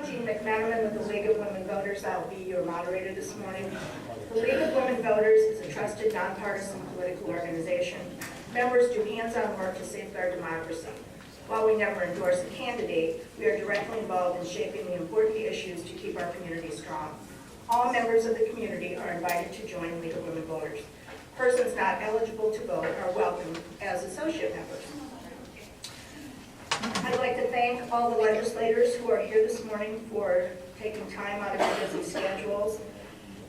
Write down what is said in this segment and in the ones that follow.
with the League of Women Voters. I'll be your moderator this morning. The League of Women Voters is a trusted, nonpartisan political organization. Members do hands-on work to safeguard democracy. While we never endorse a candidate, we are directly involved in shaping the important issues to keep our community strong. All members of the community are invited to join League of Women Voters. Persons not eligible to vote are welcome as associate members. I'd like to thank all the legislators who are here this morning for taking time out of their busy schedules.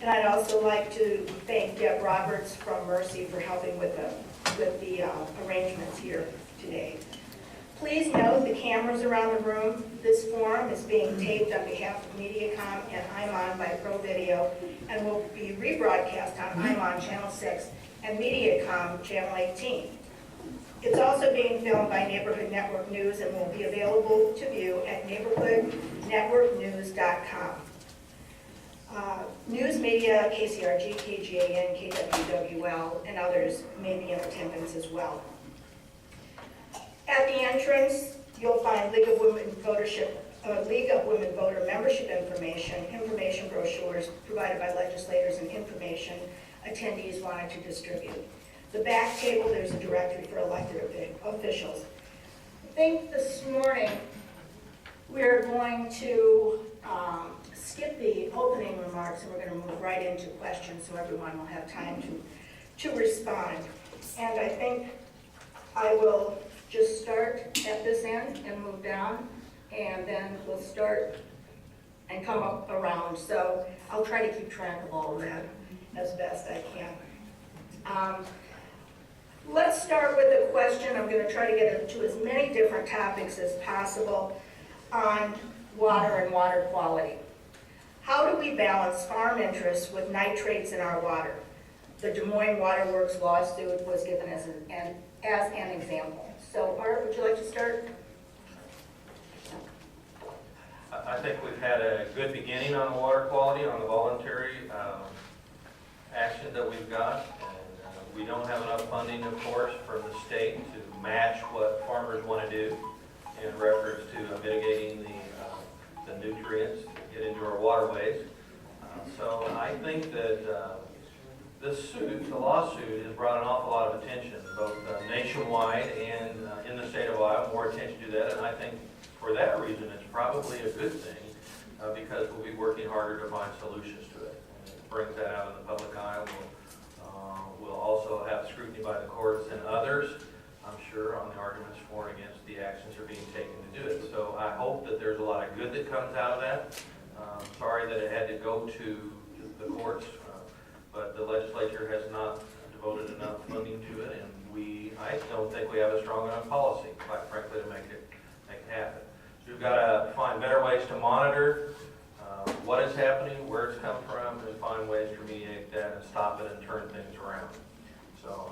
And I'd also like to thank Deb Roberts from Mercy for helping with the arrangements here today. Please note the cameras around the room. This forum is being taped on behalf of MediaCom and IMON by Pro Video and will be rebroadcast on IMON Channel 6 and MediaCom Channel 18. It's also being filmed by Neighborhood Network News and will be available to view at neighborhoodnetworknews.com. News media, KCRG, KGAN, KWWL, and others may be in attendance as well. At the entrance, you'll find League of Women Voter membership information brochures provided by legislators and information attendees wanted to distribute. The back table, there's a directory for elected officials. I think this morning we're going to skip the opening remarks and we're going to move right into questions so everyone will have time to respond. And I think I will just start at this end and move down, and then we'll start and come up around. So I'll try to keep track of all of that as best I can. Let's start with a question. I'm going to try to get into as many different topics as possible on water and water quality. How do we balance farm interests with nitrates in our water? The Des Moines Water Works lawsuit was given as an example. So, Art, would you like to start? I think we've had a good beginning on water quality, on the voluntary action that we've got. And we don't have enough funding, of course, from the state to match what farmers want to do in reference to mitigating the nutrients that get into our waterways. So I think that the lawsuit has brought an awful lot of attention, both nationwide and in the state of Iowa, more attention to that. And I think for that reason, it's probably a good thing because we'll be working harder to find solutions to it. And it brings that out in the public eye. We'll also have scrutiny by the courts and others, I'm sure, on the arguments for and against the actions that are being taken to do it. So I hope that there's a lot of good that comes out of that. Sorry that it had to go to the courts. But the legislature has not devoted enough funding to it, and I don't think we have a strong enough policy, quite frankly, to make it happen. So we've got to find better ways to monitor what is happening, where it's come from, and find ways to remediate that and stop it and turn things around. So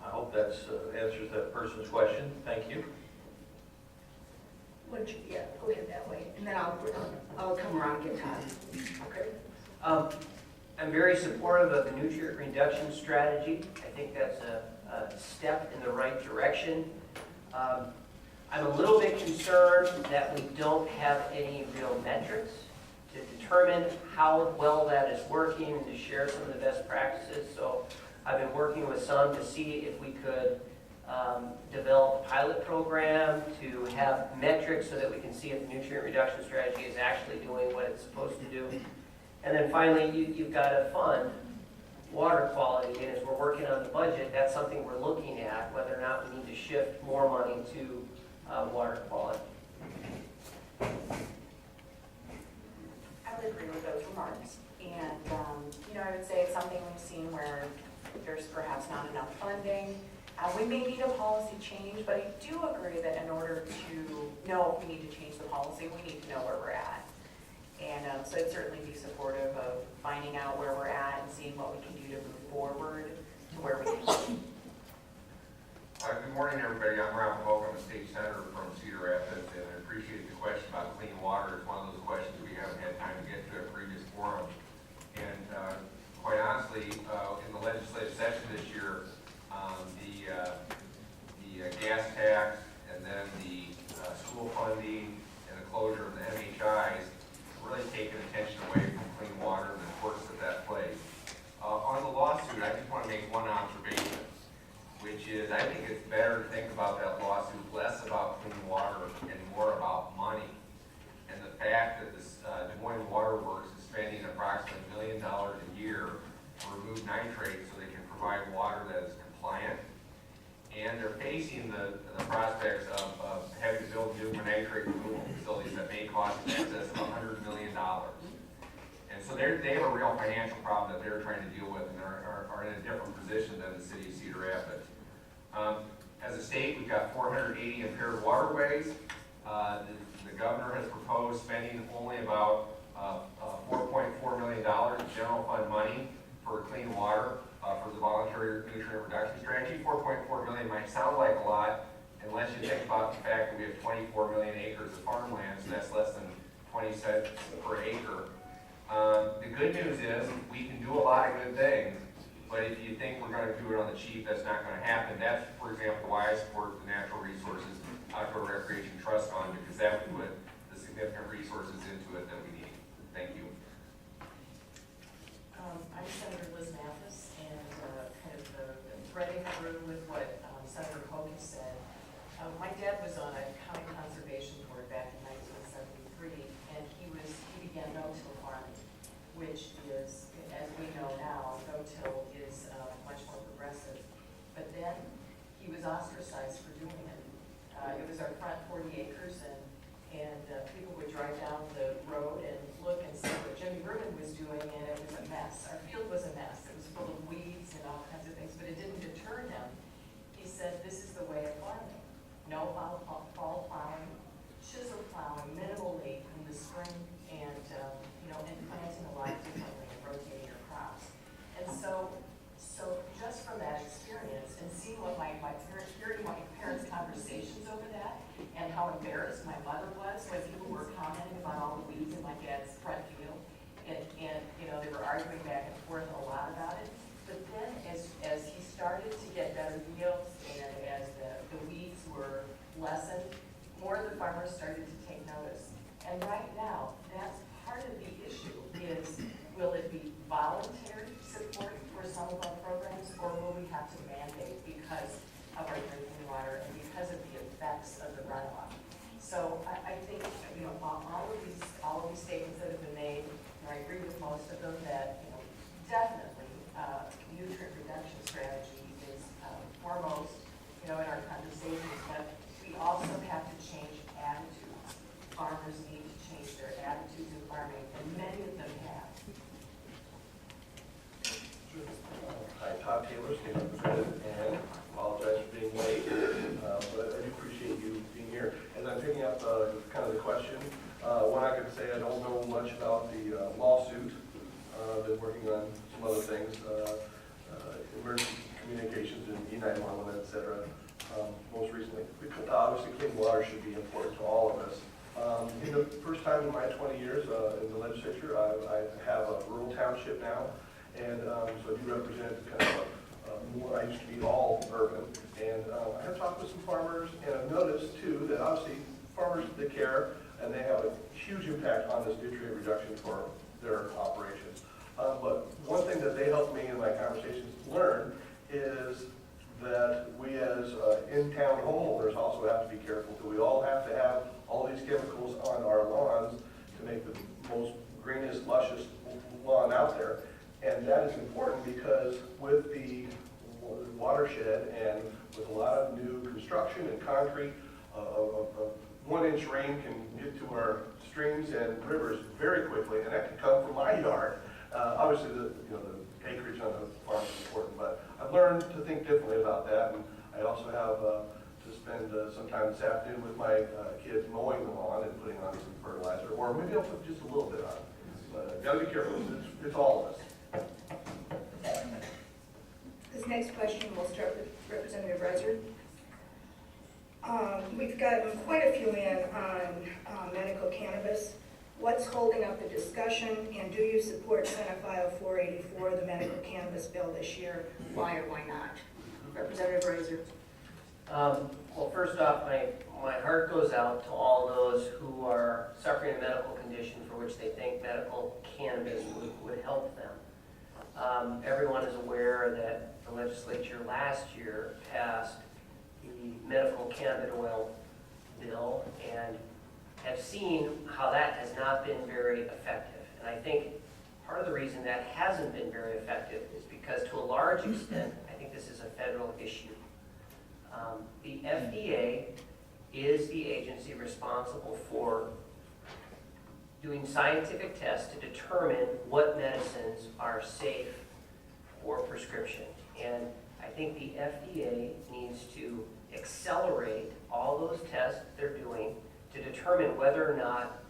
I hope that answers that person's question. Thank you. Go ahead that way, and then I'll come around and get Todd. Okay. I'm very supportive of the nutrient reduction strategy. I think that's a step in the right direction. I'm a little bit concerned that we don't have any real metrics to determine how well that is working and to share some of the best practices. So I've been working with some to see if we could develop a pilot program to have metrics so that we can see if the nutrient reduction strategy is actually doing what it's supposed to do. And then finally, you've got to fund water quality, and as we're working on the budget, that's something we're looking at, whether or not we need to shift more money to water quality. I would agree with those remarks. And, I would say it's something we've seen where there's perhaps not enough funding. We may need a policy change, but I do agree that in order to know if we need to change the policy, we need to know where we're at. And so I'd certainly be supportive of finding out where we're at and seeing what we can do to move forward to where we can be. Good morning, everybody. I'm Ralph Hogue. I'm a state senator from Cedar Rapids, and I appreciate the question about clean water. It's one of those questions we haven't had time to get to at previous forum. And quite honestly, in the legislative session this year, the gas tax and then the school funding and the closure of the MHIs cost in excess of $100 million. And so they have a real financial problem that they're trying to deal with, and are in a different position than the city of Cedar Rapids. As a state, we've got 480 impaired waterways. The governor has proposed spending only about $4.4 million general fund money for clean water for the voluntary nutrient reduction strategy. $4.4 million might sound like a lot unless you think about the fact that we have 24 million acres of farmland, so that's less than 20 cents per acre. The good news is we can do a lot of good things, but if you think we're going to do it on the cheap, that's not going to happen. That's, for example, why I support the Natural Resources Outdoor Recreation Trust Fund, because that would put the significant resources into it that we need. Thank you. I'm Senator Liz Mathis, and kind of threading through with what Senator Hogan said. My dad was on a county conservation board back in 1973, and he began no-till farming, which is, as we know now, no-till is much more progressive. But then he was ostracized for doing it. It was our front 40 acres, and people would drive down the road and look and see what Jimmy Rubin was doing, and it was a mess. Our field was a mess. It was full of weeds and all kinds of things, but it didn't deter him. He said, this is the way of farming. No fall plowing, chisel plowing minimally in the spring, and and planting a lot differently and rotating your crops. And so just from that experience and seeing what hearing my parents' conversations over that, and how embarrassed my mother was when people were commenting about all the weeds in my dad's front field, and they were arguing back and forth a lot about it. But then as he started to get better yields, and as the weeds were lessened, more of the farmers started to take notice. And right now, that's part of the issue is, will it be voluntary support for some of our programs, or will we have to mandate because of our drinking water and because of the effects of the runoff? So I think, all of these statements that have been made, and I agree with most of them, that, definitely nutrient reduction strategy is foremost, in our conversations, but we also have to change attitudes. Farmers need to change their attitudes in farming, and many of them have. Hi, Todd Taylor, State Representative, and apologize for being late, but I do appreciate you being here. As I'm picking up kind of the question, one I could say I don't know much about the lawsuit. Been working on some other things, emergency communications and E911, et cetera, most recently. Obviously, clean water should be important to all of us. In the first time in my 20 years in the legislature, I have a rural township now, and so I do represent kind of I used to be all urban, and I have talked with some farmers, and I've noticed too that obviously farmers, they care, and they have a huge impact on this nutrient reduction for their operations. But one thing that they helped me in my conversations learn is that we as in-town homeowners also have to be careful. Do we all have to have all these chemicals on our lawns to make the most greenest, luscious lawn out there? And that is important because with the watershed and with a lot of new construction and concrete, a 1-inch rain can get to our streams and rivers very quickly, and that can come from my yard. Obviously, the acreage on the farm is important, but I've learned to think differently about that, and I also have to spend some time this afternoon with my kids mowing the lawn and putting on some fertilizer, or maybe I'll put just a little bit on. But gotta be careful. It's all of us. This next question will start with Representative Reiser. We've gotten quite a few in on medical cannabis. What's holding up the discussion, and do you support Senate File 484, the medical cannabis bill this year? Why or why not? Representative Reiser. Well, first off, my heart goes out to all those who are suffering a medical condition for which they think medical cannabis would help them. Everyone is aware that the legislature last year passed the medical cannabis oil bill, and have seen how that has not been very effective. And I think part of the reason that hasn't been very effective is because, to a large extent, I think this is a federal issue. The FDA is the agency responsible for doing scientific tests to determine what medicines are safe for prescription. And I think the FDA needs to accelerate all those tests they're doing to determine whether or not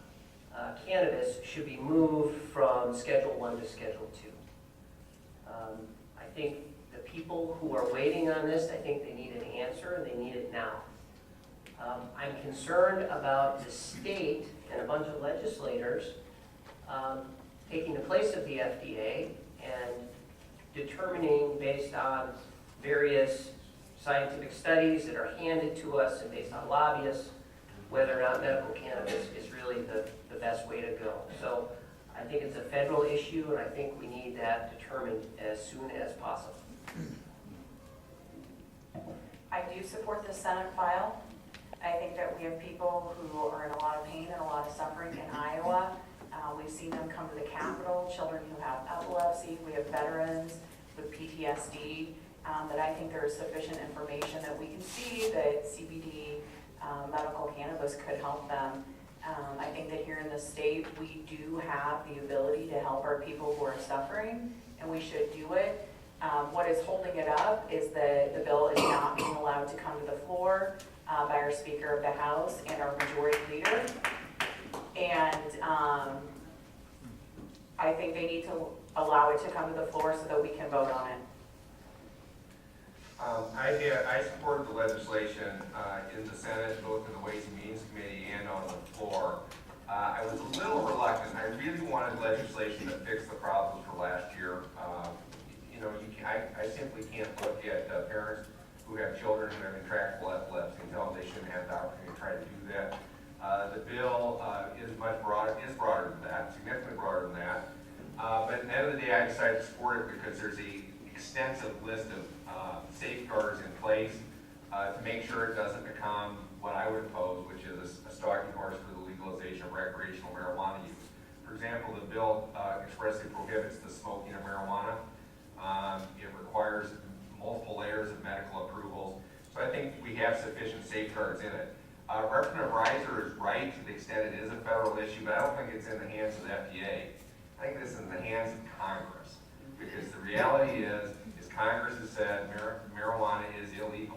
cannabis should be moved from Schedule 1 to Schedule 2. I think the people who are waiting on this, I think they need an answer, and they need it now. I'm concerned about the state and a bunch of legislators taking the place of the FDA and determining based on various scientific studies that are handed to us and based on lobbyists whether or not medical cannabis is really the best way to go. So I think it's a federal issue, and I think we need that determined as soon as possible. I do support the Senate file. I think that we have people who are in a lot of pain and a lot of suffering in Iowa. We've seen them come to the Capitol, children who have epilepsy. We have veterans with PTSD. That I think there is sufficient information that we can see that CBD medical cannabis could help them. I think that here in the state, we do have the ability to help our people who are suffering, and we should do it. What is holding it up is that the bill is not being allowed to come to the floor by our Speaker of the House and our Majority Leader. And I think they need to allow it to come to the floor so that we can vote on it. I supported the legislation in the Senate, both in the Ways and Means Committee and on the floor. I was a little reluctant. I really wanted legislation that fixed the problems for last year. I simply can't look at parents who have children who have intractable epilepsy and tell them they shouldn't have the opportunity to try to do that. The bill is much broader, broader than that, significantly broader than that. But at the end of the day, I decided to support it because there's an extensive list of safeguards in place to make sure it doesn't become what I would oppose, which is a stalking horse for the legalization of recreational marijuana use. For example, the bill expressly prohibits the smoking of marijuana. It requires multiple layers of medical approvals. So I think we have sufficient safeguards in it. Representative Reiser is right to the extent it is a federal issue, but I don't think it's in the hands of the FDA. I think this is in the hands of Congress. Because the reality is Congress has said marijuana is illegal.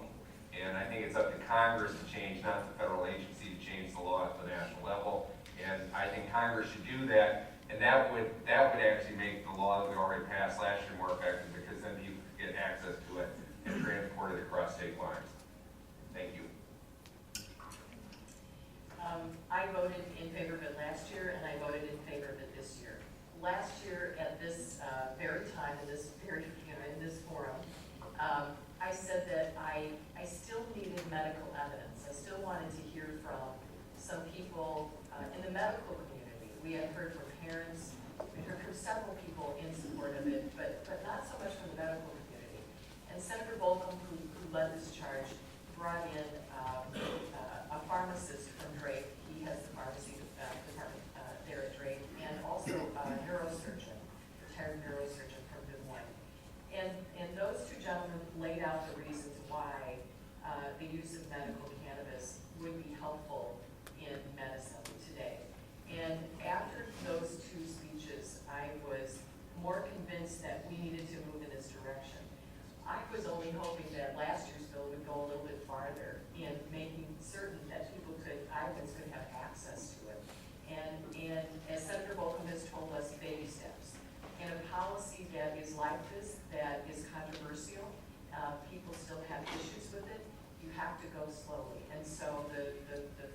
And I think it's up to Congress to change, not the federal agency to change the law at the national level. And I think Congress should do that. And that would actually make the law that we already passed last year more effective, because then people get access to it and transport it across state lines. Thank you. I voted in favor of it last year, and I voted in favor of it this year. Last year, at this very time, in this forum, I said that I still needed medical evidence. I still wanted to hear from some people in the medical community. We had heard from parents, we heard from several people in support of it, but not so much from the medical community. And Senator Bolcom, who led this charge, brought in a pharmacist from Drake. He has the pharmacy department there at Drake, and also a neurosurgeon, retired neurosurgeon from Des Moines. And those two gentlemen laid out the reasons why the use of medical cannabis would be helpful in medicine today. And after those two speeches, I was more convinced that we needed to move in this direction. I was only hoping that last year's bill would go a little bit farther in making certain that Iowans could have access to it. And as Senator Bolcom has told us, baby steps. In a policy that is like this, that is controversial, people still have issues with it, you have to go slowly. And so the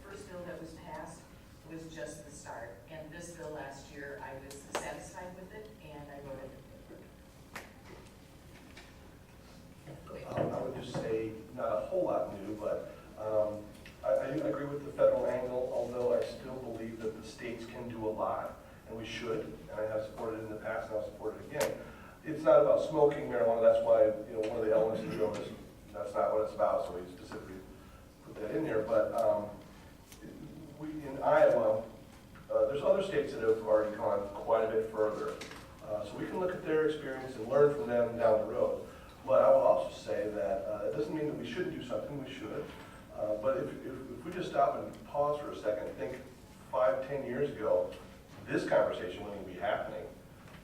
first bill that was passed was just the start. And this bill last year, I was satisfied with it, and I voted in favor. I would just say, not a whole lot new, but I agree with the federal angle, although I still believe that the states can do a lot, and we should, and I have supported it in the past, and I'll support it again. It's not about smoking marijuana, that's why, one of the elements of the bill is, that's not what it's about, so we specifically put that in there, but we, in Iowa, there's other states that have already gone quite a bit further, so we can look at their experience and learn from them down the road. But I will also say that it doesn't mean that we shouldn't do something, we should. But if we just stop and pause for a second and think 5-10 years ago, this conversation wouldn't even be happening.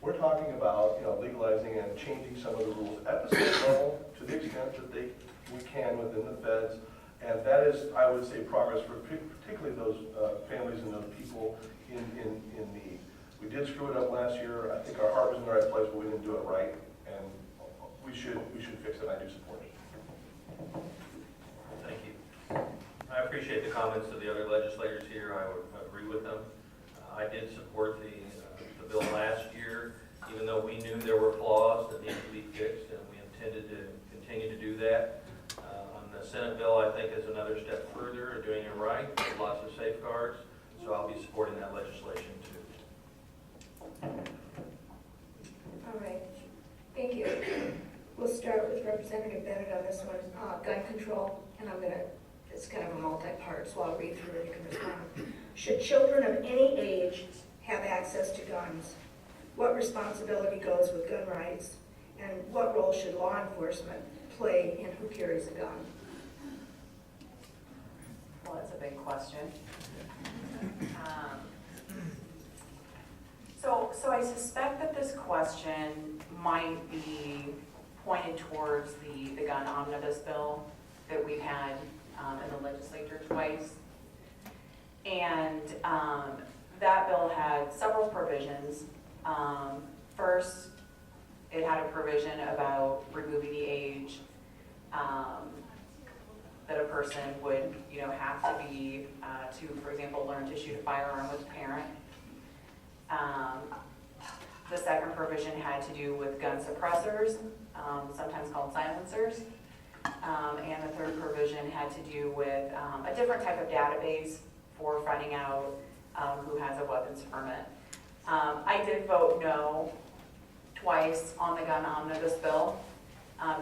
We're talking about, legalizing and changing some of the rules at the state level to the extent that we can within the feds. And that is, I would say, progress for particularly those families and those people in need. We did screw it up last year. I think our heart was in the right place, but we didn't do it right. And we should fix it. I do support it. Thank you. I appreciate the comments of the other legislators here. I would agree with them. I did support the bill last year, even though we knew there were flaws that needed to be fixed, and we intended to continue to do that. On the Senate bill, I think, is another step further in doing it right. There's lots of safeguards, so I'll be supporting that legislation too. All right, thank you. We'll start with Representative Bennett on this one, gun control, and it's kind of a multi-part, so I'll read through it and you can respond. Should children of any age have access to guns? What responsibility goes with gun rights? And what role should law enforcement play in who carries a gun? Well, that's a big question. So I suspect that this question might be pointed towards the gun omnibus bill that we've had in the legislature twice. And that bill had several provisions. First, it had a provision about removing the age that a person would, have to be to, for example, learn to shoot a firearm with a parent. The second provision had to do with gun suppressors, sometimes called silencers. And the third provision had to do with a different type of database for finding out who has a weapons permit. I did vote no twice on the gun omnibus bill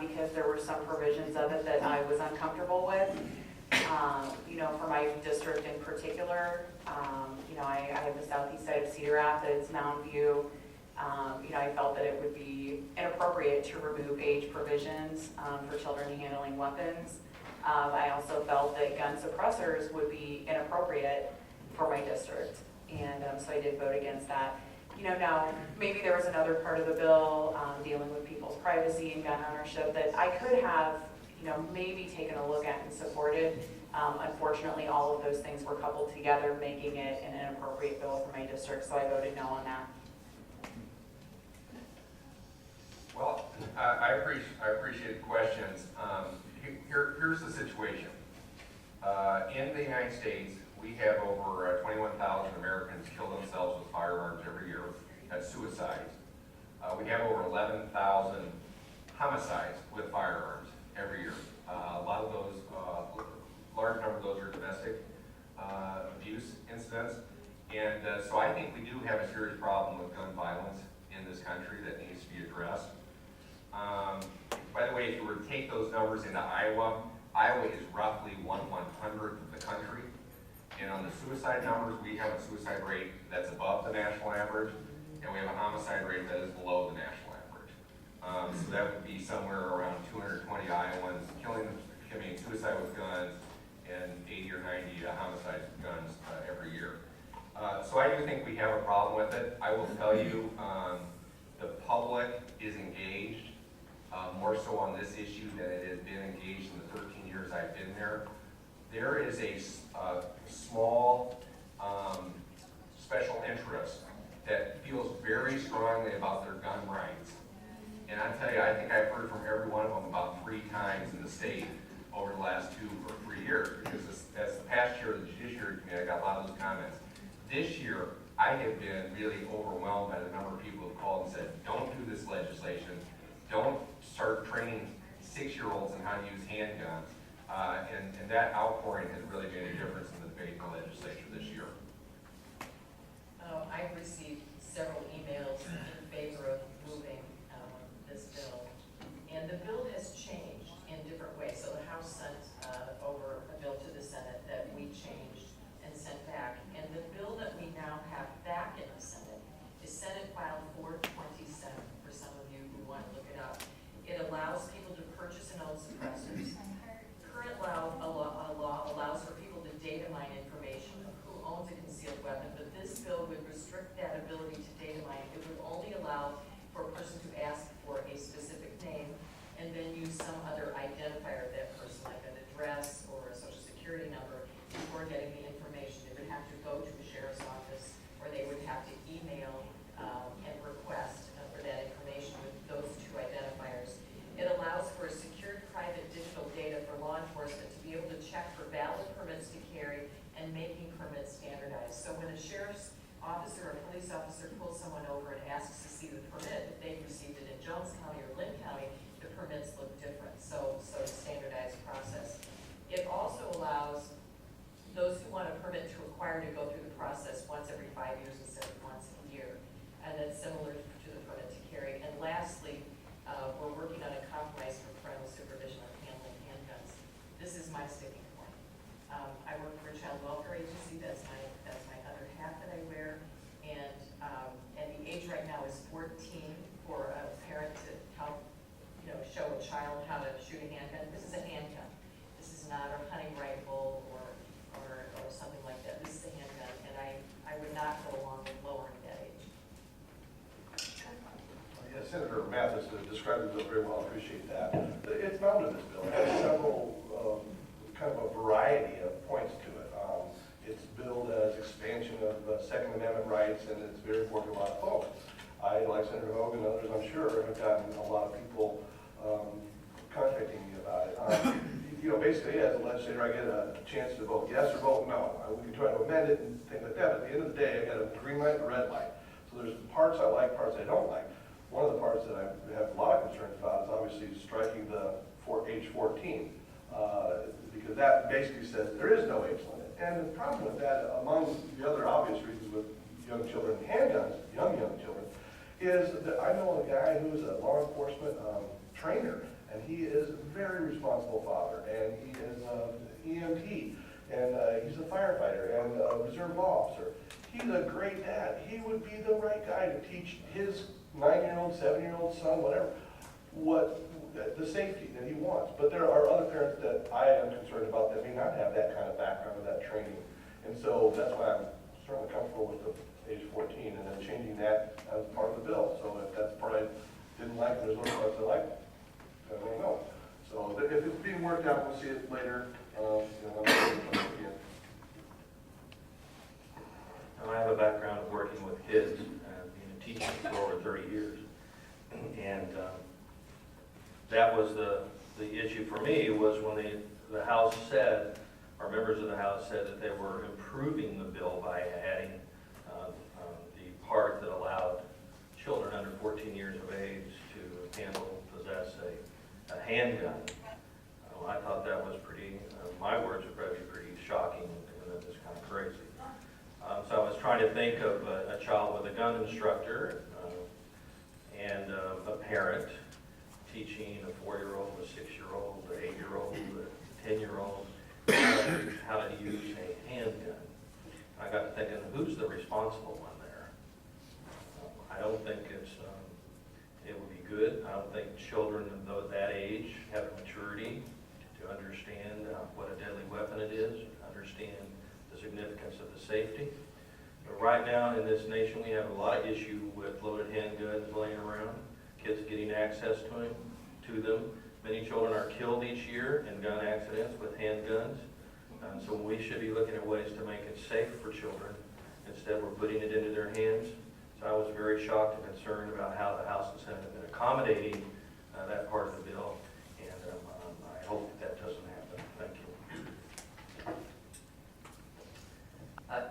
because there were some provisions of it that I was uncomfortable with. For my district in particular, I have the southeast side of Cedar Rapids, Mountain View. I felt that it would be inappropriate to remove age provisions for children handling weapons. I also felt that gun suppressors would be inappropriate for my district, and so I did vote against that. Now, maybe there was another part of the bill dealing with people's privacy and gun ownership that I could have, maybe taken a look at and supported. Unfortunately, all of those things were coupled together, making it an inappropriate bill for my district, so I voted no on that. Well, I appreciate the questions. Here's the situation. In the United States, we have over 21,000 Americans kill themselves with firearms every year. That's suicides. We have over 11,000 homicides with firearms every year. A lot of those, large number of those are domestic abuse incidents. And so I think we do have a serious problem with gun violence in this country that needs to be addressed. By the way, if you were to take those numbers into Iowa, Iowa is roughly 1/100th of the country. And on the suicide numbers, we have a suicide rate that's above the national average, and we have a homicide rate that is below the national average. So that would be somewhere around 220 Iowans committing suicide with guns and 80 or 90 homicides with guns every year. So I do think we have a problem with it. I will tell you, the public is engaged more so on this issue than it has been engaged in the 13 years I've been there. There is a small special interest that feels very strongly about their gun rights. And I tell you, I think I've heard from every one of them about 3 times in the state over the last 2 or 3 years, because as the past chair of the Judiciary Committee, I got a lot of those comments. This year, I have been really overwhelmed by the number of people who called and said, don't do this legislation, don't start training 6-year-olds on how to use handguns. And that outpouring has really made a difference in the debate in the legislature this year. I've received several emails in favor of moving this bill. And the bill has changed in different ways. So the House sent over a bill to the Senate that we changed and sent back. And the bill that we now have back in the Senate is Senate File 427, for some of you who want to look it up. It allows people to purchase and own suppressors. Current law allows for people to data mine information of who owns a police officer pulls someone over and asks to see the permit, if they've received it in Jones County or Linn County, the permits look different, so standardized process. It also allows those who want a permit to acquire to go through the process once every 5 years instead of once a year, and that's similar to the permit to carry. And lastly, we're working on a compromise for parental supervision on handling handguns. This is my sticking point. I work for a child welfare agency. That's my other hat that I wear, and the age right now is 14 for a parent to help, show a child how to shoot a handgun. This is a handgun. This is not a hunting rifle or something like that. This is a handgun, and I would not go along with lowering that age. Yeah, Senator Mathis described the bill very well. I appreciate that. It's mounted this bill. It has several, kind of a variety of points to it. It's billed as expansion of Second Amendment rights, and it's very important to a lot of folks. I, like Senator Hogan and others, I'm sure, have gotten a lot of people contacting me about it. Basically, as a legislator, I get a chance to vote yes or vote no. We can try to amend it and things like that, but at the end of the day, I got a green light and a red light. So there's parts I like, parts I don't like. One of the parts that I have a lot of concerns about is obviously striking the age 14, because that basically says there is no age limit. And the problem with that, among the other obvious reasons with young children and handguns, young children, is that I know a guy who's a law enforcement trainer, and he is a very responsible father, and he is an EMT, and he's a firefighter and a reserve law officer. He's a great dad. He would be the right guy to teach his 9-year-old, 7-year-old son, whatever, what the safety that he wants. But there are other parents that I am concerned about that may not have that kind of background or that training. And so that's why I'm certainly comfortable with the age 14 and then changing that as part of the bill. So if that's the part I didn't like and there's other parts I like, I don't know. So if it's being worked out, we'll see it later. I have a background of working with kids, being a teacher for over 30 years. And that was the issue for me, was when the House said, or members of the House said that they were improving the bill by adding the part that allowed children under 14 years of age to handle, possess a handgun. I thought that was pretty, my words would probably be pretty shocking and just kind of crazy. So I was trying to think of a child with a gun instructor and a parent teaching a 4-year-old, a 6-year-old, an 8-year-old, a 10-year-old how to use a handgun. I got to thinking, who's the responsible one there? I don't think it would be good. I don't think children of that age have the maturity to understand what a deadly weapon it is, understand the significance of the safety. But right now in this nation, we have a lot of issue with loaded handguns laying around, kids getting access to them. Many children are killed each year in gun accidents with handguns. So we should be looking at ways to make it safe for children. Instead, we're putting it into their hands. So I was very shocked and concerned about how the House and Senate have been accommodating that part of the bill. And I hope that doesn't happen. Thank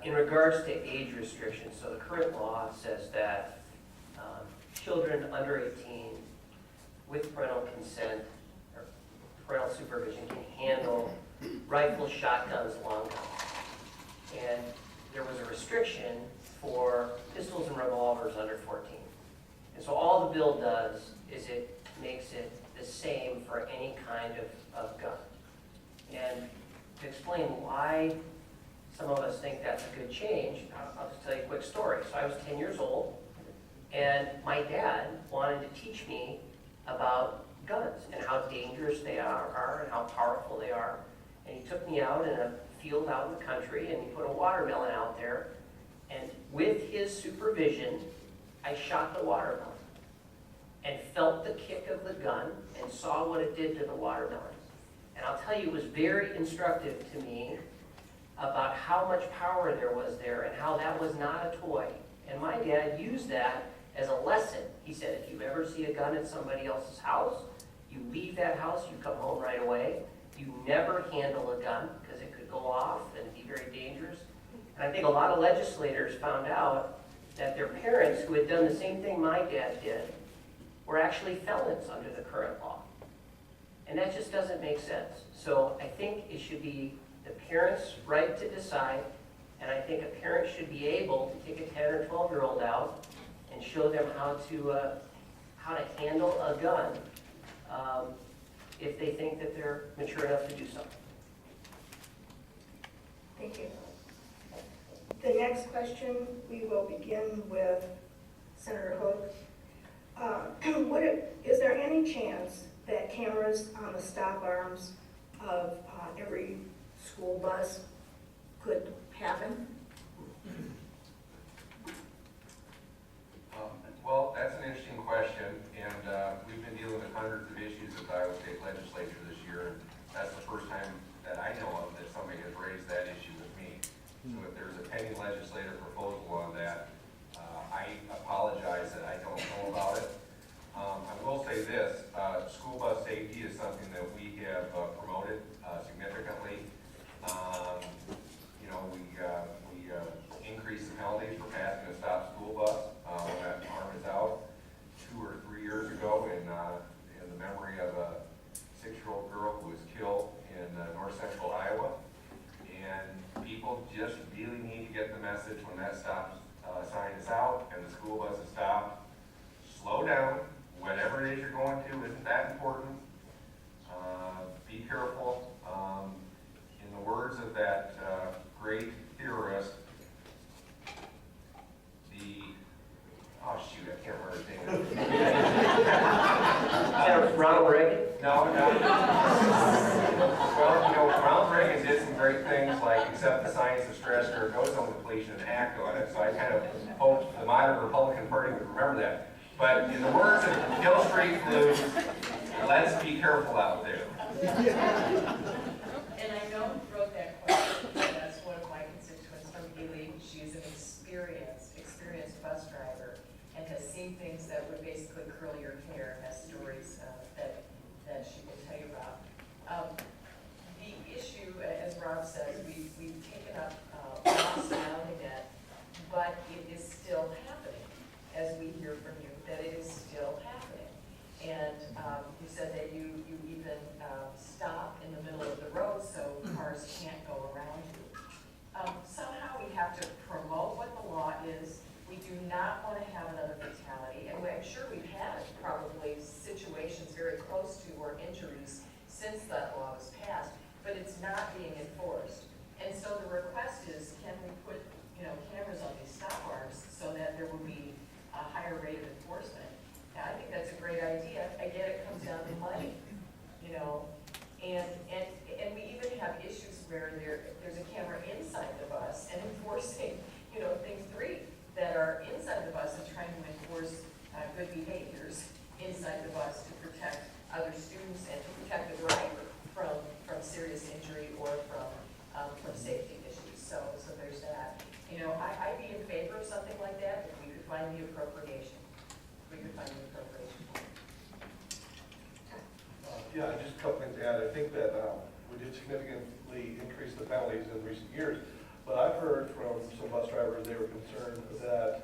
you. In regards to age restrictions, so the current law says that children under 18 with parental consent or parental supervision can handle rifles, shotguns, long guns. And there was a restriction for pistols and revolvers under 14. And so all the bill does is it makes it the same for any kind of gun. And to explain why some of us think that's a good change, I'll just tell you a quick story. So I was 10 years old, and my dad wanted to teach me about guns and how dangerous they are and how powerful they are. And he took me out in a field out in the country, and he put a watermelon out there, and with his supervision, I shot the watermelon and felt the kick of the gun and saw what it did to the watermelon. And I'll tell you, it was very instructive to me about how much power there was there and how that was not a toy. And my dad used that as a lesson. He said, if you ever see a gun at somebody else's house, you leave that house, you come home right away. You never handle a gun because it could go off and be very dangerous. And I think a lot of legislators found out that their parents, who had done the same thing my dad did, were actually felons under the current law. And that just doesn't make sense. So I think it should be the parent's right to decide, and I think a parent should be able to take a 10 or 12-year-old out and show them how to handle a gun if they think that they're mature enough to do something. Thank you. The next question, we will begin with Senator Hook. Is there any chance that cameras on the stop arms of every school bus could happen? Well, that's an interesting question, and we've been dealing with hundreds of issues at the Iowa State Legislature this year. That's the first time that I know of that somebody has raised that issue with me. So if there's a pending legislative proposal on that, I apologize that I don't know about it. I will say this, school bus safety is something that we have promoted significantly. You know, we increased the penalties for passing a stopped school bus when that arm is out 2 or 3 years ago in the memory of a 6-year-old girl who was killed in north central Iowa. And people just really need to get the message when that stop sign is out and the school bus is stopped. Slow down. Whatever it is you're going to isn't that important. Be careful. In the words of that great theorist, oh shoot, I can't remember his name. Ronald Reagan? No. Well, you know, Ronald Reagan did some great things like accept the science of stress or ozone depletion and act on it. So I kind of hope the modern Republican Party would remember that. But in the words of Hill Street Blues, let's be careful out there. And I know who wrote that question, that's one of my constituents from Ely. She is an experienced bus driver and has seen things that would basically curl your hair, and has stories that she will tell you about. The issue, as Rob says, we've taken up laws surrounding it, but it is still happening, as we hear from you, that it is still happening. And you said that you even stop in the middle of the road so cars can't go around you. Somehow we have to promote what the law is. We do not want to have another fatality, and I'm sure we've had probably situations very close to or injuries since that law was passed, but it's not being enforced. And so the request is, can we put, cameras on these stop arms so that there will be a higher rate of enforcement? And I think that's a great idea. Again, it comes down to money, and we even have issues where there's a camera inside the bus and enforcing, things that are inside the bus and trying to enforce good behaviors inside the bus to protect other students and to protect the driver from serious injury or from safety issues. So there's that. I'd be in favor of something like that if we could find the appropriation. Yeah, just a couple things to add. I think that we did significantly increase the penalties in recent years, but I've heard from some bus drivers, they were concerned that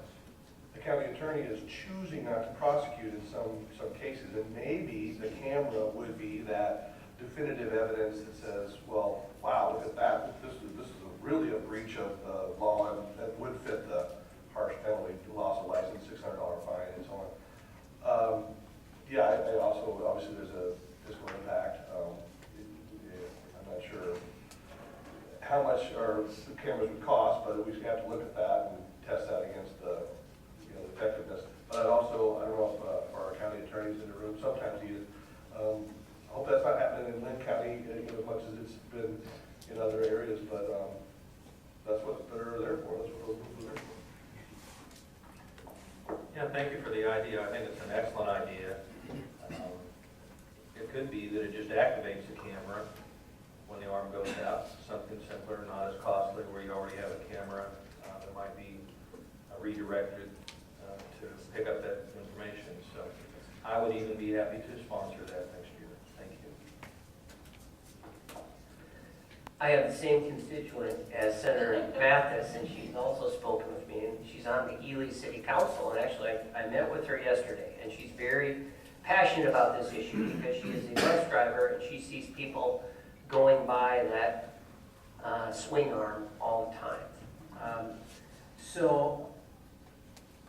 the county attorney is choosing not to prosecute in some cases, and maybe the camera would be that definitive evidence that says, well, wow, look at that, this is really a breach of the law, and that would fit the harsh penalty, loss of license, $600 fine, and so on. I also, obviously, there's a fiscal impact. I'm not sure how much the cameras would cost, but we have to look at that and test that against the effectiveness. But I don't know if our county attorneys in the room sometimes either. I hope that's not happening in Linn County as much as it's been in other areas, but that's what they're there for. That's what those rules are there for. Yeah, thank you for the idea. I think it's an excellent idea. It could be that it just activates the camera when the arm goes out, something simpler, not as costly, where you already have a camera that might be redirected to pick up that information. So I would even be happy to sponsor that next year. Thank you. I have the same constituent as Senator Mathis, and she's also spoken with me, and she's on the Ely City Council, and actually I met with her yesterday, and she's very passionate about this issue because she is a bus driver, and she sees people going by that swing arm all the time. So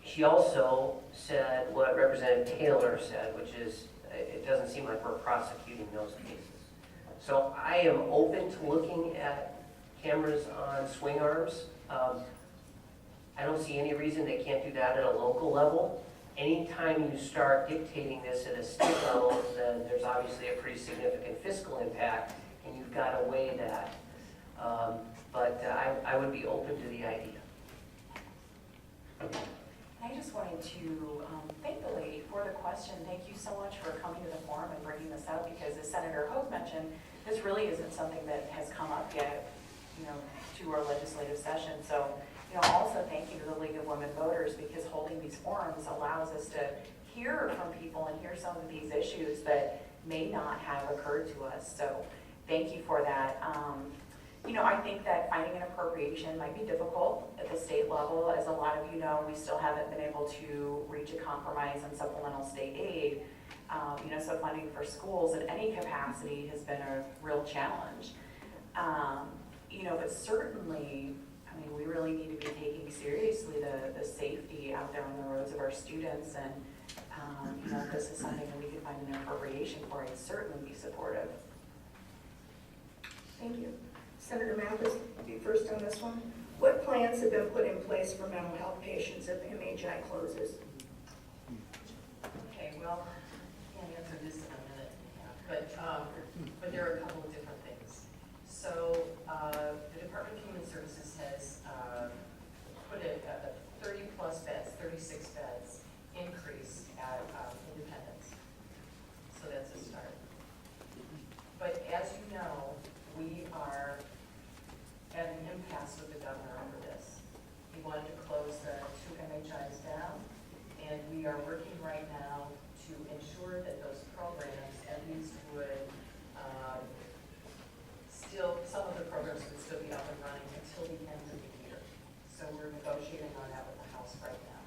she also said what Representative Taylor said, which is it doesn't seem like we're prosecuting those cases. So I am open to looking at cameras on swing arms. I don't see any reason they can't do that at a local level. Anytime you start dictating this at a state level, then there's obviously a pretty significant fiscal impact, and you've got to weigh that. But I would be open to the idea. I just wanted to thank the lady for the question. Thank you so much for coming to the forum and bringing this up, because as Senator Hope mentioned, this really isn't something that has come up yet, to our legislative session. So, also thank you to the League of Women Voters, because holding these forums allows us to hear from people and hear some of these issues that may not have occurred to us. So thank you for that. I think that finding an appropriation might be difficult at the state level. As a lot of you know, we still haven't been able to reach a compromise on supplemental state aid. So funding for schools in any capacity has been a real challenge. But certainly, we really need to be taking seriously the safety out there on the roads of our students. And, if this is something that we could find an appropriation for, I'd certainly be supportive. Thank you. Senator Mathis, you first on this one. What plans have been put in place for mental health patients if MHI closes? Okay, well, I can't answer this in a minute and a half, but there are a couple of different things. So the Department of Human Services has put a 30-plus beds, 36 beds increase at Independence. So that's a start. But as you know, we are at an impasse with the governor over this. He wanted to close the 2 MHIs down, and we are working right now to ensure that those programs at least would some of the programs would still be up and running until the end of the year. So we're negotiating on that with the House right now.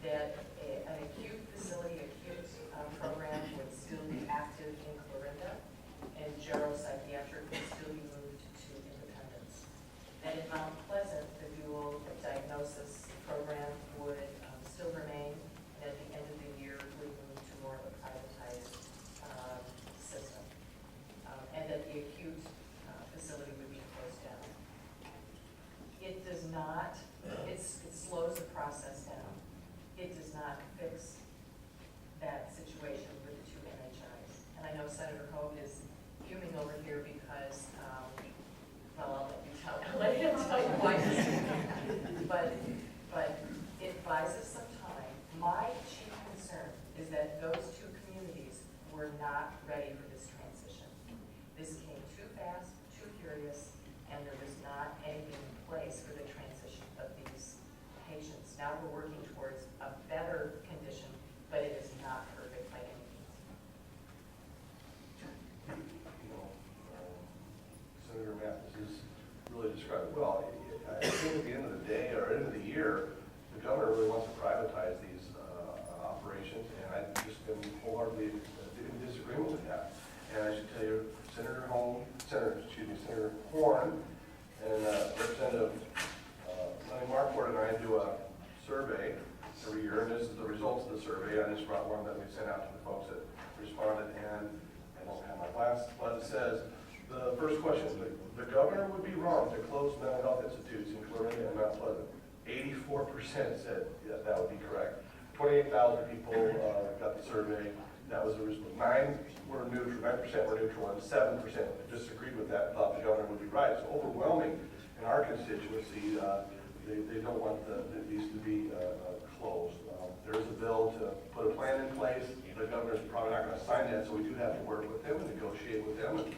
That an acute facility, program would still be active in Clarinda, and geropsychiatric would still be moved to Independence. And in Mount Pleasant, the dual diagnosis program would still remain, and at the end of the year would move to more of a privatized system. And that the acute facility would be closed down. It does not, it slows the process down. It does not fix that situation with the 2 MHIs. And I know Senator Hogue is fuming over here because, I'll let him tell you why. But it buys us some time. My chief concern is that those 2 communities were not ready for this transition. This came too fast, too furious, and there was not anything in place for the transition of these patients. Now we're working towards a better condition, but it is not perfect by any means. Senator Mathis has really described it well. I think at the end of the day, or end of the year, the governor really wants to privatize these operations, and I've just been wholeheartedly in disagreement with that. And I should tell you, Senator Horn and Representative Lenny Marquardt and I do a survey every year, and this is the results of the survey. I just brought one that we sent out to the folks that responded, and I don't have my glass, but it says, the first question, the governor would be wrong to close mental health institutes in Clarinda and Mount Pleasant. 84% said that would be correct. 28,000 people got the survey. That was the result. 9% were neutral, and 7% disagreed with that and thought the governor would be right. So overwhelming in our constituency, they don't want these to be closed. There is a bill to put a plan in place. The governor's probably not going to sign that, so we do have to work with them and negotiate with them. And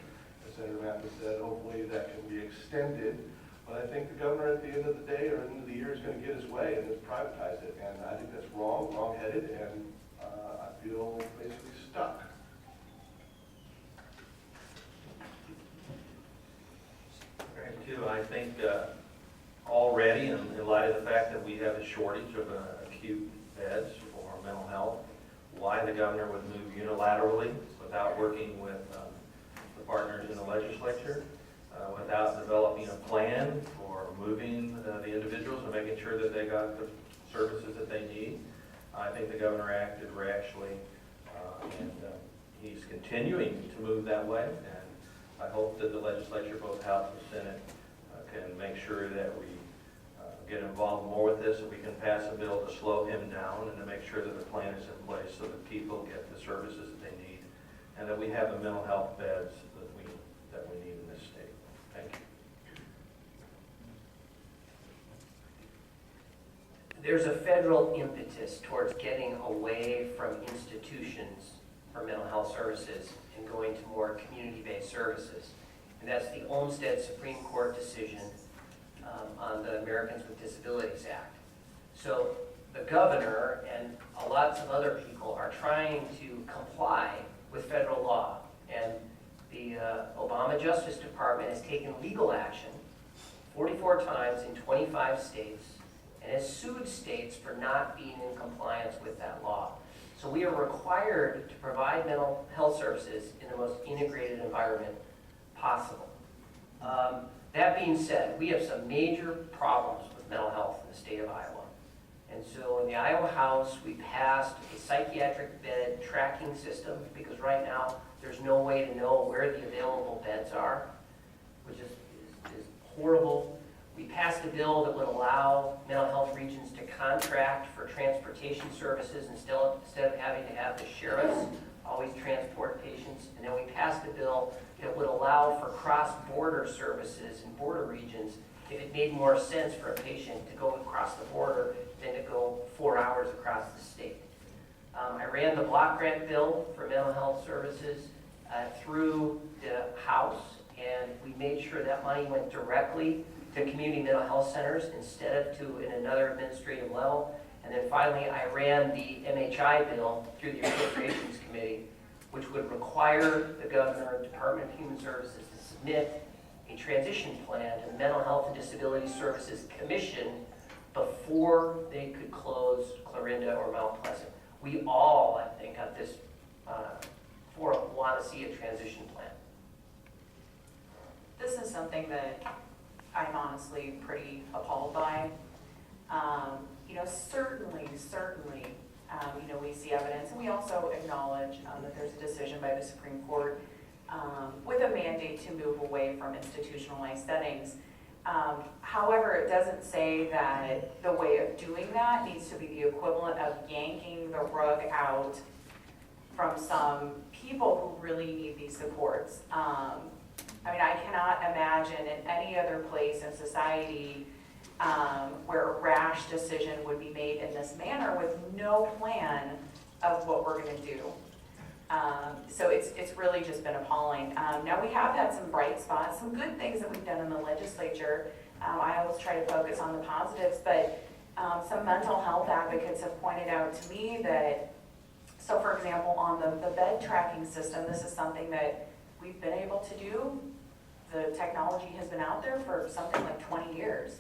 as Senator Mathis said, hopefully that can be extended. But I think the governor at the end of the day or end of the year is going to get his way and just privatize it. And I think that's wrong-headed, and I feel basically stuck. think already, in light of the fact that we have a shortage of acute beds for mental health, why the governor would move unilaterally without working with the partners in the legislature, without developing a plan for moving the individuals and making sure that they got the services that they need. I think the governor acted rashly, and he's continuing to move that way, and I hope that the legislature, both House and Senate, can make sure that we get involved more with this, and we can pass a bill to slow him down and to make sure that the plan is in place so that people get the services that they need, and that we have the mental health beds that we need in this state. Thank you. There's a federal impetus towards getting away from institutions for mental health services and going to more community-based services. And that's the Olmstead Supreme Court decision on the Americans with Disabilities Act. So the governor and lots of other people are trying to comply with federal law. And the Obama Justice Department has taken legal action 44 times in 25 states and has sued states for not being in compliance with that law. So we are required to provide mental health services in the most integrated environment possible. That being said, we have some major problems with mental health in the state of Iowa. And so in the Iowa House, we passed a psychiatric bed tracking system because right now there's no way to know where the available beds are, which is horrible. We passed a bill that would allow mental health regions to contract for transportation services instead of having to have the sheriffs always transport patients. And then we passed a bill that would allow for cross-border services in border regions if it made more sense for a patient to go across the border than to go 4 hours across the state. I ran the block grant bill for mental health services through the House, and we made sure that money went directly to community mental health centers instead of to another administrative level. And then finally, I ran the MHI bill through the Appropriations Committee, which would require the governor and Department of Human Services to submit a transition plan to the Mental Health and Disability Services Commission before they could close Clarinda or Mount Pleasant. We all, I think, at this forum want to see a transition plan. This is something that I'm honestly pretty appalled by. Certainly, we see evidence, and we also acknowledge that there's a decision by the Supreme Court with a mandate to move away from institutionalized settings. However, it doesn't say that the way of doing that needs to be the equivalent of yanking the rug out from some people who really need these supports. I cannot imagine in any other place in society where a rash decision would be made in this manner with no plan of what we're going to do. So it's really just been appalling. Now we have had some bright spots, some good things that we've done in the legislature. I always try to focus on the positives, but some mental health advocates have pointed out to me that, so for example, on the bed tracking system, this is something that we've been able to do. The technology has been out there for something like 20 years.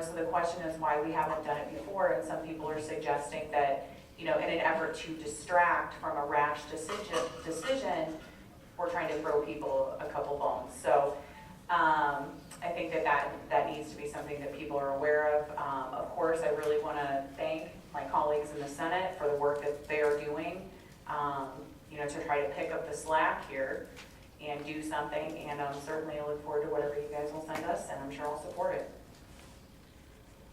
So the question is why we haven't done it before, and some people are suggesting that, in an effort to distract from a rash decision, we're trying to throw people a couple bones. So I think that needs to be something that people are aware of. Of course, I really want to thank my colleagues in the Senate for the work that they are doing, to try to pick up the slack here and do something. And certainly I look forward to whatever you guys will send us, and I'm sure I'll support it.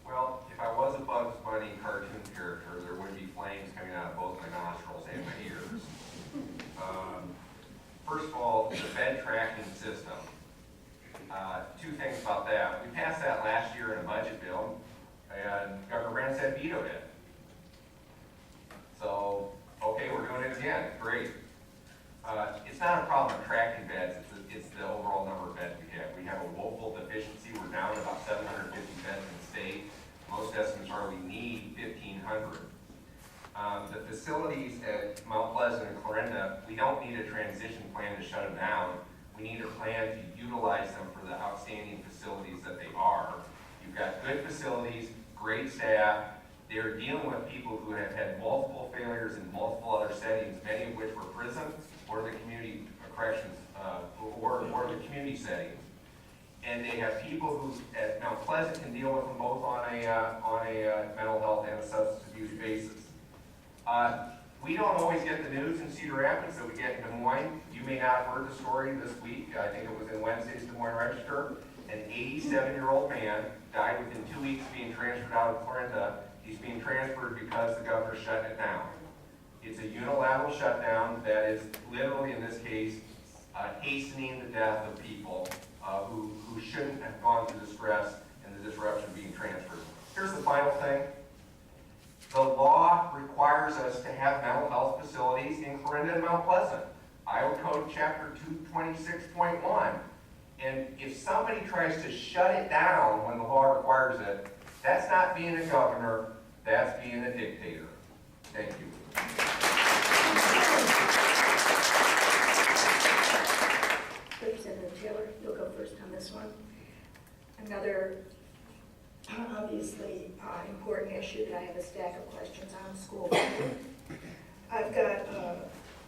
Well, if I was a Bugs Bunny cartoon character, there would be flames coming out of both my nostrils and my ears. First of all, the bed tracking system. Two things about that. We passed that last year in a budget bill, and Governor Branstad vetoed it. So, okay, we're doing it again. Great. It's not a problem of tracking beds. It's the overall number of beds we have. We have a woeful deficiency. We're down to about 750 beds in the state. Most estimates are we need 1,500. The facilities at Mount Pleasant and Clarinda, we don't need a transition plan to shut them down. We need a plan to utilize them for the outstanding facilities that they are. You've got good facilities, great staff. They're dealing with people who have had multiple failures in multiple other settings, many of which were prison or the community corrections, or the community settings. And they have people who at Mount Pleasant can deal with them both on a mental health and a substance abuse basis. We don't always get the news in Cedar Rapids that we get in Des Moines. You may not have heard the story this week. I think it was in Wednesday's Des Moines Register. An 87-year-old man died within 2 weeks of being transferred out of Clarinda. He's being transferred because the governor shut it down. It's a unilateral shutdown that is literally, in this case, hastening the death of people who shouldn't have gone through the stress and the disruption of being transferred. Here's the final thing. The law requires us to have mental health facilities in Clarinda and Mount Pleasant. Iowa Code Chapter 226.1. And if somebody tries to shut it down when the law requires it, that's not being a governor, that's being a dictator. Thank you. Representative Taylor, you'll go first on this one. Another obviously important issue that I have a stack of questions on, school funding. I've got a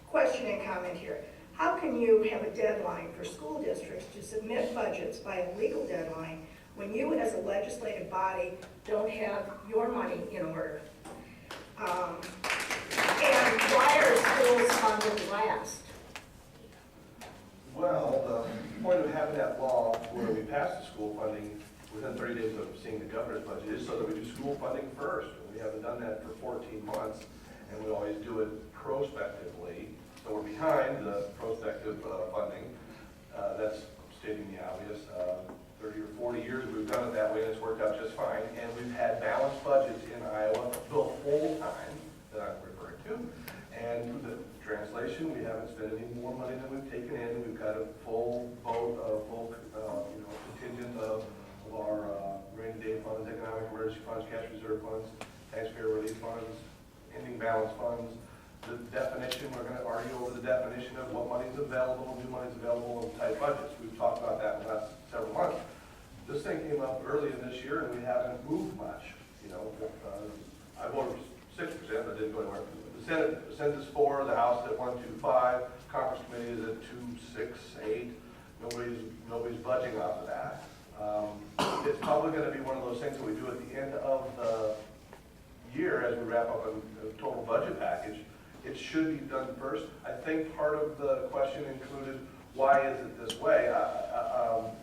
question and comment here. How can you have a deadline for school districts to submit budgets by a legal deadline when you as a legislative body don't have your money in order? And why are schools funded last? Well, the point of having that law where we pass the school funding within 30 days of seeing the governor's budget is so that we do school funding first. And we haven't done that for 14 months, and we always do it prospectively. So we're behind the prospective funding. That's stating the obvious. 30 or 40 years we've done it that way, and it's worked out just fine. And we've had balanced budgets in Iowa the whole time that I'm referring to. And the translation, we haven't spent any more money than we've taken in. We've got a full boat, contingent of our rainy day funds, economic emergency funds, cash reserve funds, taxpayer relief funds, ending balance funds. The definition, we're going to argue over the definition of what money is available, new money is available in tight budgets. We've talked about that in the last several months. This thing came up early in this year, and we haven't moved much. I voted 6%, but didn't go anywhere. The Senate is 4, the House at 125, Conference Committee is at 268. Nobody's budging off of that. It's probably going to be one of those things that we do at the end of the year as we wrap up a total budget package. It should be done first. I think part of the question included, why is it this way?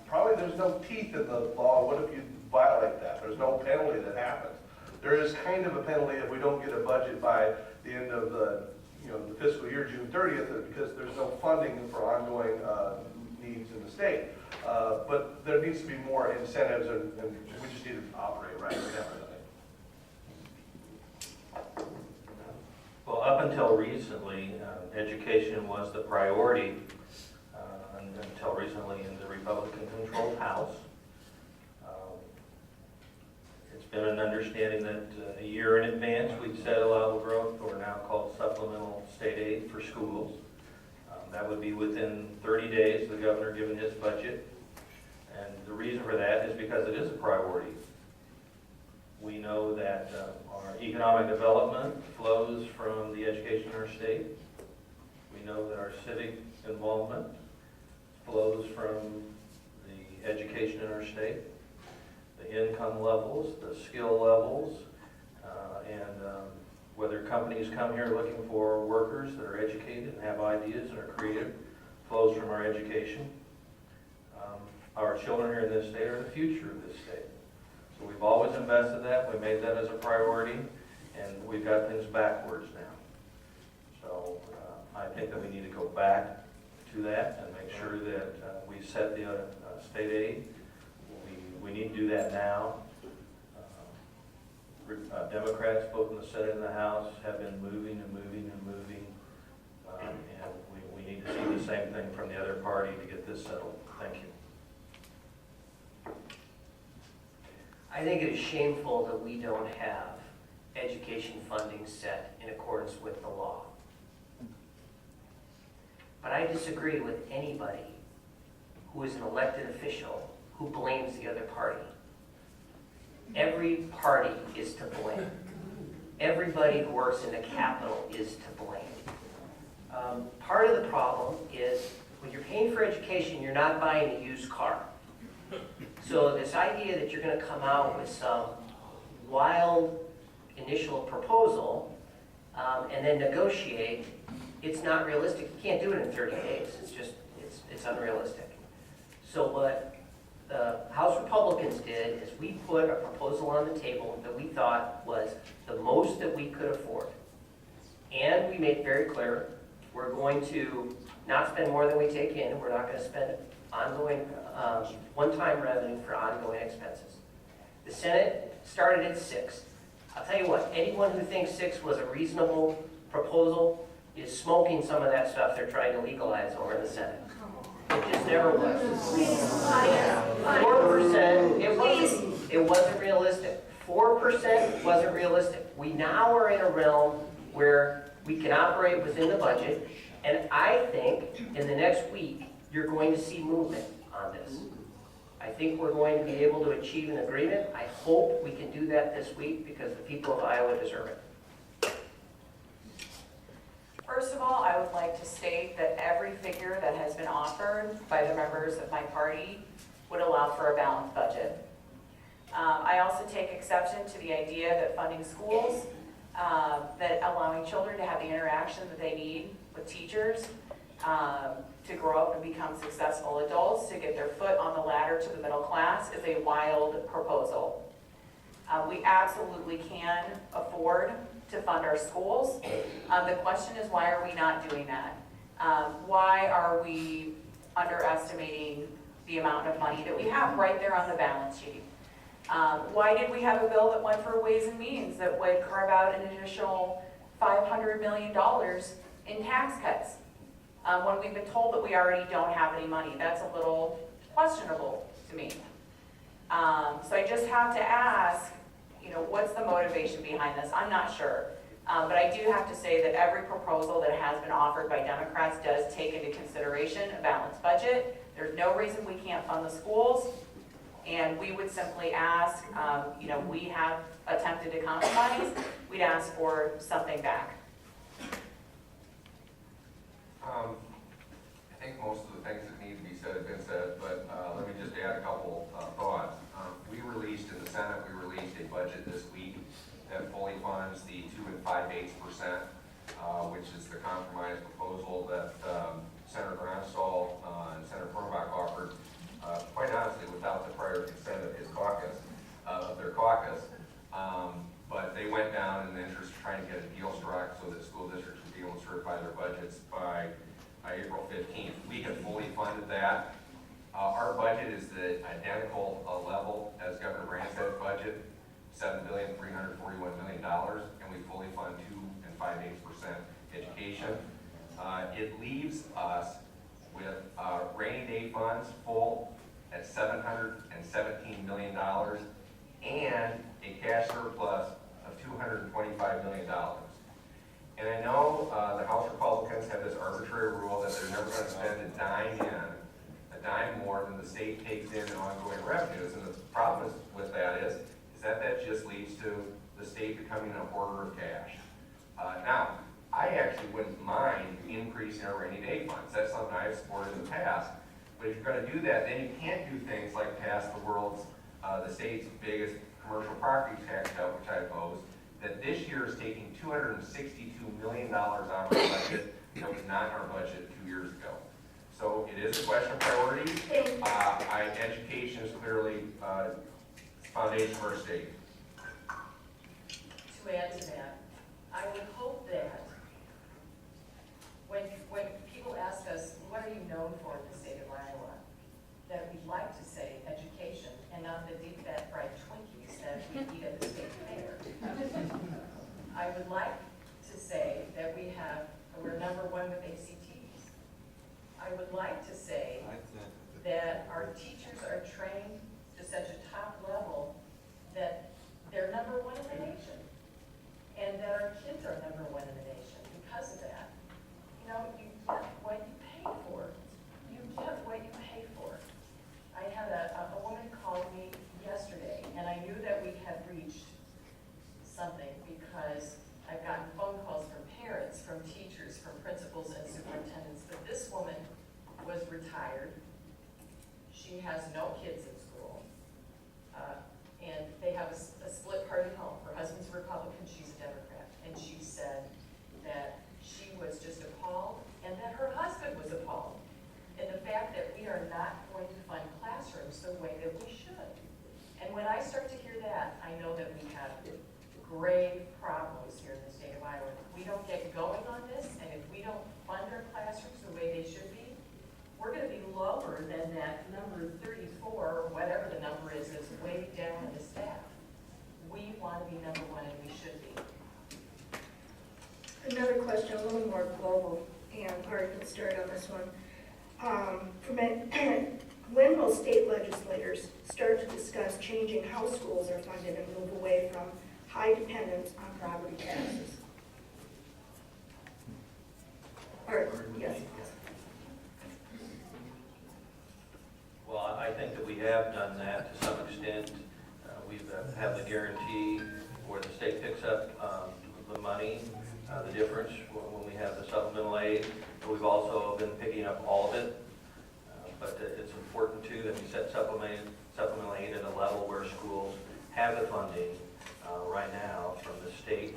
Probably there's no teeth in the law. What if you violate that? There's no penalty that happens. There is kind of a penalty if we don't get a budget by the end of the fiscal year, June 30th, because there's no funding for ongoing needs in the state. But there needs to be more incentives, and we just need to operate right. Well, up until recently, education was the priority, until recently in the Republican-controlled House. It's been an understanding that a year in advance we'd set allowable growth, or now called supplemental state aid for schools. That would be within 30 days, the governor giving his budget. And the reason for that is because it is a priority. We know that our economic development flows from the education in our state. We know that our civic involvement flows from the education in our state. The income levels, the skill levels, and whether companies come here looking for workers that are educated and have ideas and are creative, flows from our education. Our children here in this state are the future of this state. So we've always invested that, we made that as a priority, and we've got things backwards now. So I think that we need to go back to that and make sure that we set the state aid. We need to do that now. Democrats, both in the Senate and the House, have been moving and moving and moving, and we need to see the same thing from the other party to get this settled. Thank you. I think it is shameful that we don't have education funding set in accordance with the law. But I disagree with anybody who is an elected official who blames the other party. Every party is to blame. Everybody who works in the Capitol is to blame. Part of the problem is when you're paying for education, you're not buying a used car. So this idea that you're going to come out with some wild initial proposal and then negotiate, it's not realistic. You can't do it in 30 days. It's unrealistic. So what the House Republicans did is we put a proposal on the table that we thought was the most that we could afford. And we made very clear, we're going to not spend more than we take in. We're not going to spend ongoing, one-time revenue for ongoing expenses. The Senate started at 6. I'll tell you what, anyone who thinks 6 was a reasonable proposal is smoking some of that stuff they're trying to legalize over in the Senate. It just never was. 4%, it wasn't realistic. 4% wasn't realistic. We now are in a realm where we can operate within the budget, and I think in the next week, you're going to see movement on this. I think we're going to be able to achieve an agreement. I hope we can do that this week because the people of Iowa deserve it. First of all, I would like to state that every figure that has been offered by the members of my party would allow for a balanced budget. I also take exception to the idea that funding schools, that allowing children to have the interaction that they need with teachers, to grow up and become successful adults, to get their foot on the ladder to the middle class is a wild proposal. We absolutely can afford to fund our schools. The question is, why are we not doing that? Why are we underestimating the amount of money that we have right there on the balance sheet? Why did we have a bill that went for Ways and Means that would carve out an additional $500 million in tax cuts? When we've been told that we already don't have any money, that's a little questionable to me. So I just have to ask, what's the motivation behind this? I'm not sure. But I do have to say that every proposal that has been offered by Democrats does take into consideration a balanced budget. There's no reason we can't fund the schools. And we would simply ask, we have attempted to compromise, we'd ask for something back. I think most of the things that need to be said have been said, but let me just add a couple thoughts. We released in the Senate, a budget this week that fully funds the 2 5/8%, which is the compromise proposal that Senator Gronstal and Senator Furmbach offered, quite honestly, without the prior consent of his caucus, their caucus. But they went down in the interest of trying to get a deal struck so that school districts would be able to certify their budgets by April 15th. We have fully funded that. Our budget is the identical level as Governor Branstad's budget, $7,341,000,000, and we fully fund 2 5/8% education. It leaves us with rainy day funds full at $717 million and a cash surplus of $225 million. And I know the House Republicans have this arbitrary rule that they're never going to spend a dime more than the state takes in ongoing revenues. And the problem with that is that just leads to the state becoming a hoarder of cash. Now, I actually wouldn't mind increasing our rainy day funds. That's something I've supported in the past. But if you're going to do that, then you can't do things like pass the state's biggest commercial property tax cut, which I oppose, that this year is taking $262 million out of our budget that was not in our budget 2 years ago. So it is a question of priorities. Education is clearly the foundation for our state. To add to that, I would hope that when people ask us, what are you known for in the state of Iowa, that we'd like to say education and not the deep fat fried Twinkies that we eat at the state fair. I would like to say that we're number 1 with ACTs. I would like to say that our teachers are trained to such a top level that they're number 1 in the nation. And that our kids are number 1 in the nation because of that. You get what you pay for. You get what you pay for. was retired. She has no kids in school. And they have a split party home. Her husband's a Republican, she's a Democrat. And she said that she was just appalled and that her husband was appalled. And the fact that we are not going to fund classrooms the way that we should. And when I start to hear that, I know that we have grave problems here in the state of Iowa. If we don't get going on this, and if we don't fund our classrooms the way they should be, we're gonna be lower than that number 34, or whatever the number is, that's way down in the staff. We wanna be number one, and we should be. Another question, a little more global, and Art can start on this one. When will state legislators start to discuss changing how schools are funded and move away from high dependence on property taxes? Art, yes. Well, I think that we have done that to some extent. We have the guarantee where the state picks up the money, the difference when we have the supplemental aid. But we've also been picking up all of it. But it's important too that we set supplemental aid at a level where schools have the funding right now from the state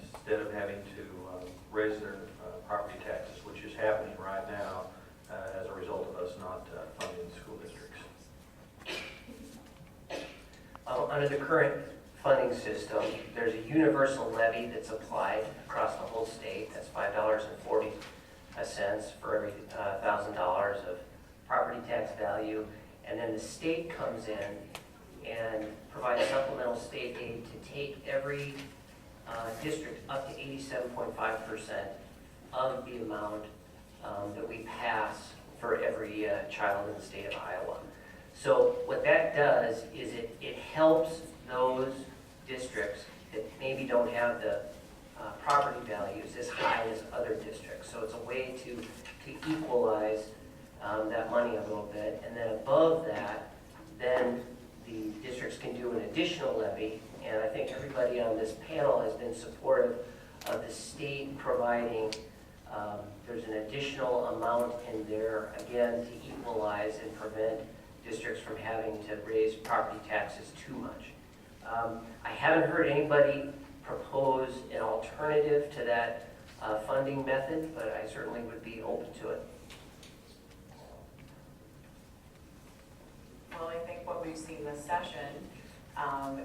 instead of having to raise their property taxes, which is happening right now as a result of us not funding school districts. Under the current funding system, there's a universal levy that's applied across the whole state. That's $5.40 for every $1,000 of property tax value. And then the state comes in and provides supplemental state aid to take every district up to 87.5% of the amount that we pass for every child in the state of Iowa. So what that does is it helps those districts that maybe don't have the property values as high as other districts. So it's a way to equalize that money a little bit. And then above that, then the districts can do an additional levy. And I think everybody on this panel has been supportive of the state providing, there's an additional amount in there, again, to equalize and prevent districts from having to raise property taxes too much. I haven't heard anybody propose an alternative to that funding method, but I certainly would be open to it. Well, I think what we've seen this session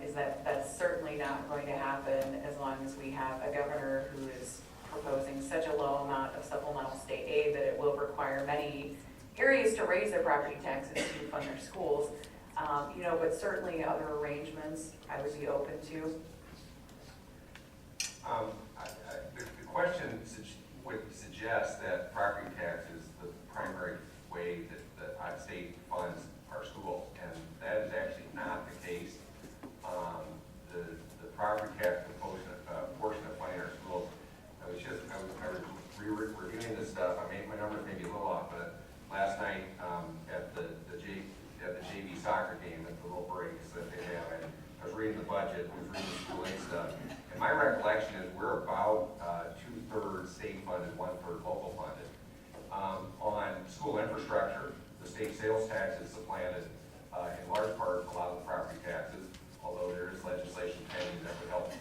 is that that's certainly not going to happen as long as we have a governor who is proposing such a low amount of supplemental state aid that it will require many areas to raise their property taxes to fund their schools. But certainly other arrangements I would be open to. The question would suggest that property tax is the primary way that our state funds our schools, and that is actually not the case. The property tax portion of funding our schools, I was reviewing this stuff. My numbers may be a little off, but last night at the JV soccer game at the little breaks that they have, and I was reading the budget, I was reading the school aid stuff, and my recollection is we're about 2/3 state funded, 1/3 local funded. On school infrastructure, the state sales tax is supplanted in large part a lot of the property taxes, although there is legislation pending that would help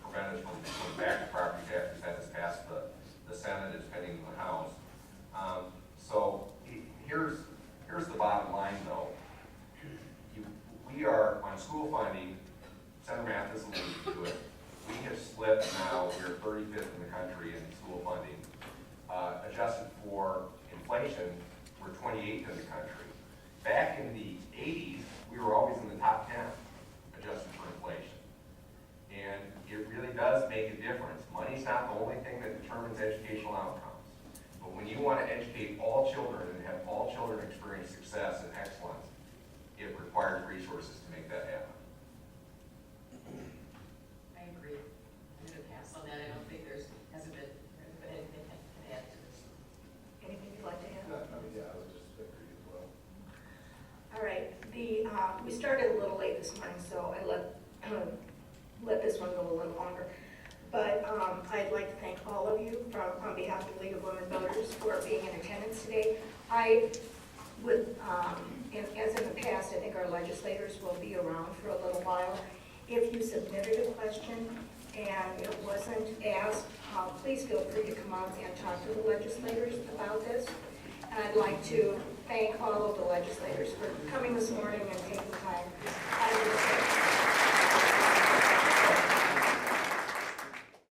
prevent us from going back to property taxes. That has passed the Senate, it's pending in the House. So here's the bottom line though. We are on school funding, Senator Mathis alluded to it. We have slipped now, we're 35th in the country in school funding. Adjusted for inflation, we're 28th in the country. Back in the 80s, we were always in the top 10, adjusted for inflation. And it really does make a difference. Money's not the only thing that determines educational outcomes. But when you want to educate all children and have all children experience success and excellence, it requires resources to make that happen. I agree. I'm going to pass on that. I don't think hasn't been anything I can add to this. Anything you'd like to add? Yeah, I would just agree as well. All right, we started a little late this morning, so I let this one go a little longer. But I'd like to thank all of you on behalf of the League of Women Voters for being in attendance today. I would, as in the past, I think our legislators will be around for a little while. If you submitted a question and it wasn't asked, please feel free to come out and talk to the legislators about this. And I'd like to thank all of the legislators for coming this morning and taking time out of their